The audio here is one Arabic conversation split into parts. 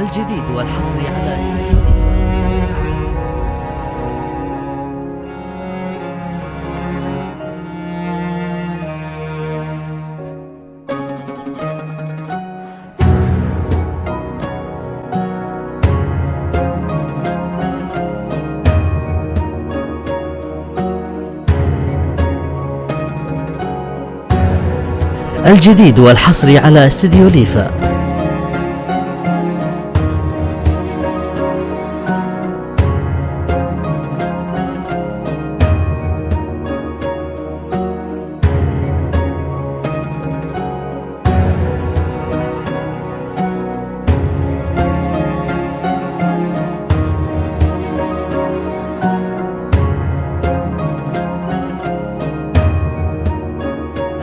الجديد والحصري على استديو ليفا. الجديد والحصري على استديو ليفا.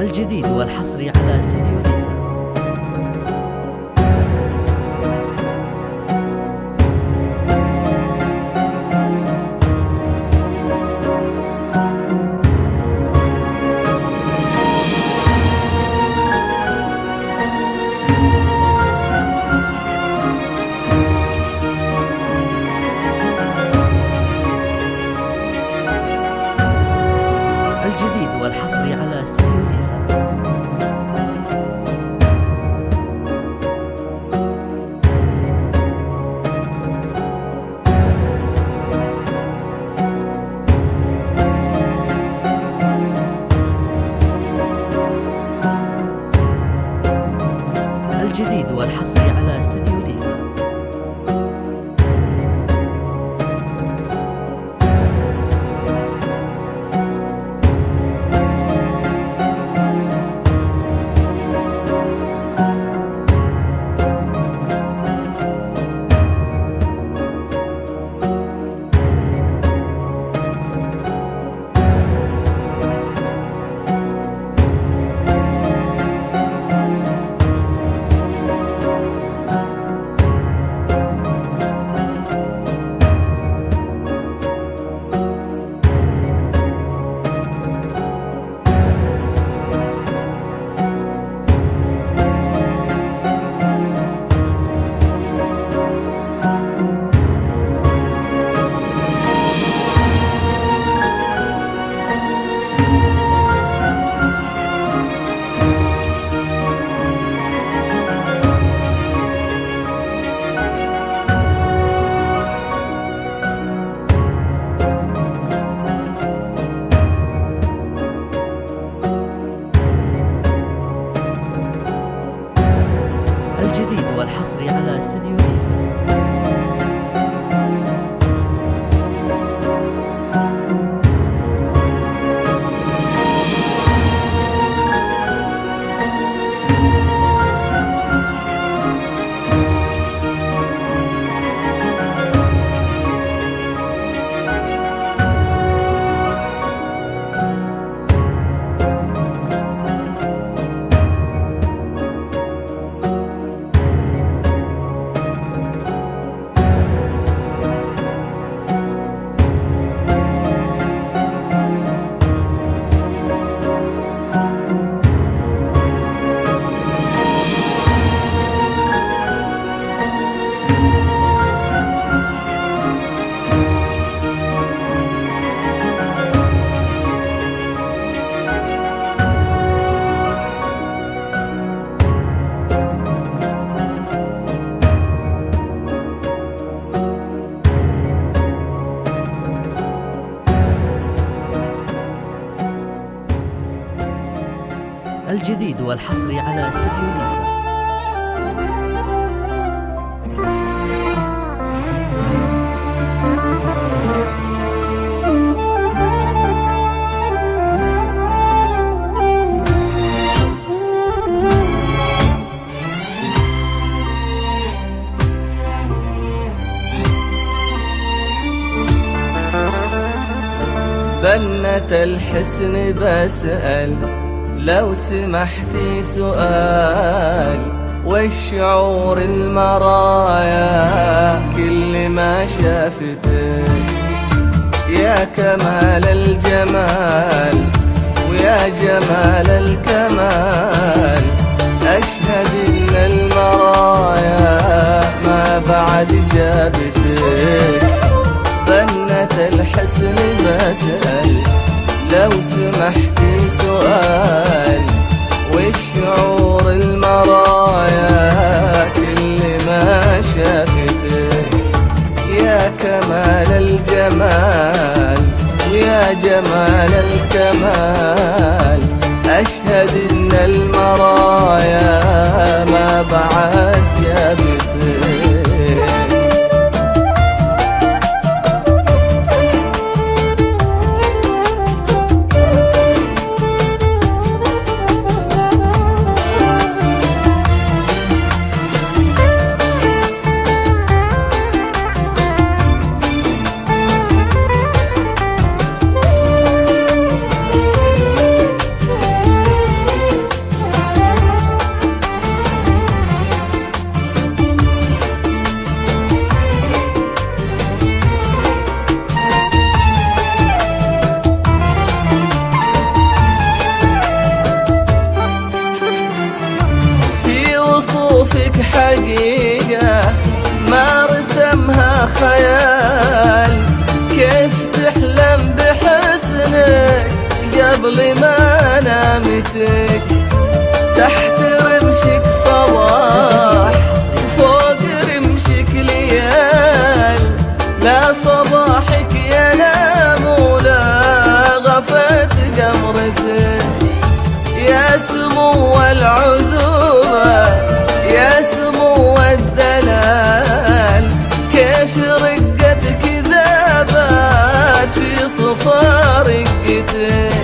الجديد والحصري على استديو ليفا. الجديد والحصري على استديو ليفا. الجديد والحصري على استديو ليفا. الجديد والحصري على استديو ليفا. الجديد والحصري على استديو ليفا. بنت الحسن بسأل لو سمحتي سؤال، والشعور المرايا كل ما شافتك، يا كمال الجمال ويا جمال الكمال، أشهد إن المرايا ما بعد جابتك. بنت الحسن بسأل لو سمحتي سؤال، والشعور المرايا كل ما شافتك. يا كمال الجمال ويا جمال الكمال، أشهد إن المرايا ما بعد جابتك. وصوفك حقيقة ما رسمها خيال، كيف تحلم بحسنك قبل ما نامتك. تحت رمشك صباح وفوق رمشك ليال، لا صباحك ينام ولا غفت قمرتك. يا سمو العذوبة يا سمو الدلال، كيف رقتك ذابت في صفا رقتك.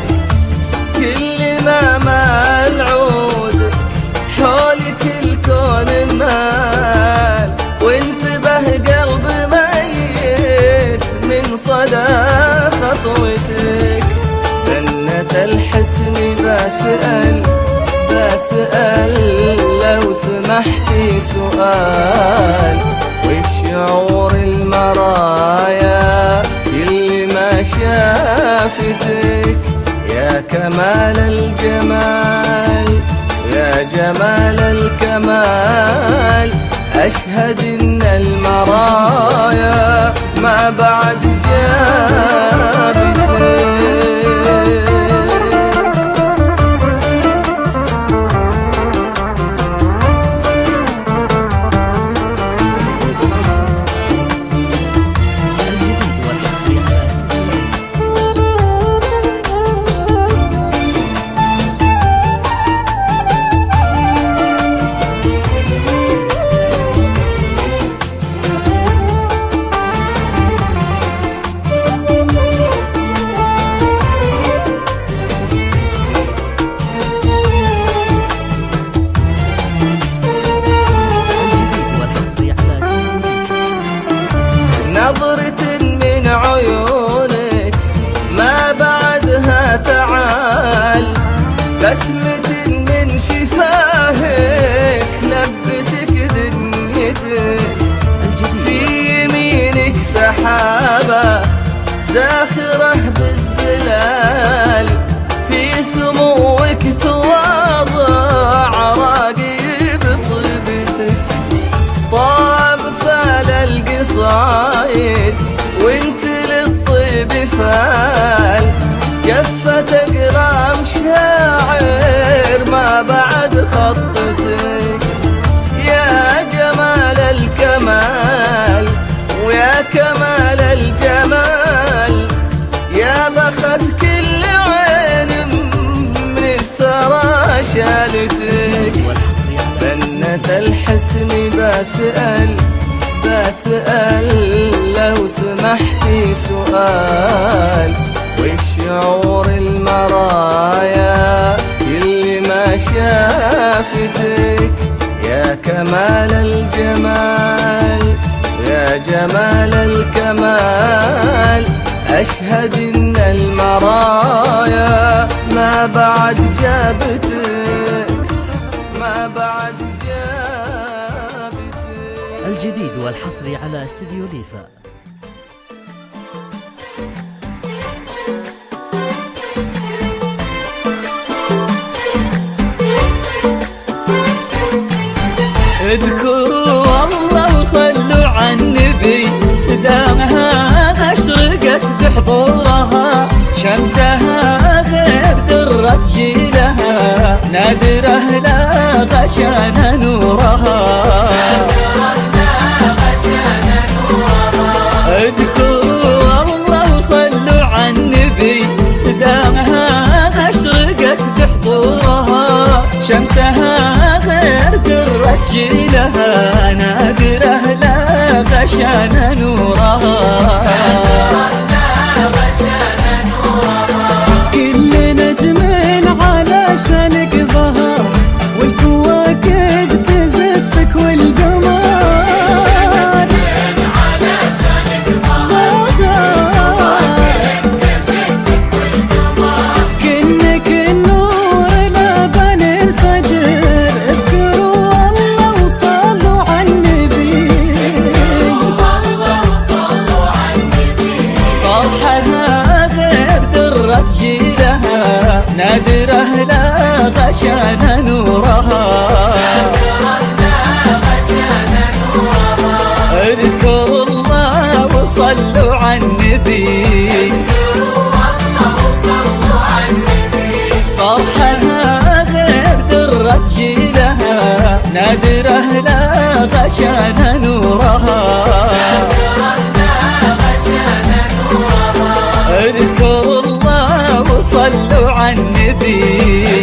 كل ما مال عود حولك الكون مال، وانتبه قلب ميت من صدى خطوتك. بنت الحسن بسأل لو سمحتي سؤال، والشعور المرايا اللي ما شافتك. يا كمال الجمال ويا جمال الكمال، أشهد إن المرايا ما بعد جابتك. نظرة من عيونك ما بعدها تعال، بسمة من شفاهك لبتك دنيتك. في يمينك سحابة زاخرة بالزلال، في سموك تواضع راقب طيبتك. طاب فال القصايد وانت للطيب فال، جفت اقلام شاعر ما بعد خطتك. يا جمال الكمال ويا كمال الجمال، يا بخت كل عين من الثرى شالتك. بنت الحسن بسأل لو سمحتي سؤال، والشعور المرايا اللي ما شافتك. يا كمال الجمال ويا جمال الكمال، أشهد إن المرايا ما بعد جابتك، ما بعد جابتك. الجديد والحصري على استديو ليفا. اذكروا الله وصلوا نادره لا غشان نورها، اذكروا الله وصلوا على النبي، دامها اشرقت بحضورها، شمسها غير درة جيلها، نادره لا غشان نورها. كل نجم على شانك ظهر، والكواكب تزفك والقمر كأنك النور لبن الفجر، اذكروا الله وصلوا على النبي، فرحها غير درة جيلها، نادره لا غشان نورها، اذكروا الله وصلوا على النبي، فرحها غير درة جيلها، نادره لا غشان نورها، اذكروا الله وصلوا على النبي.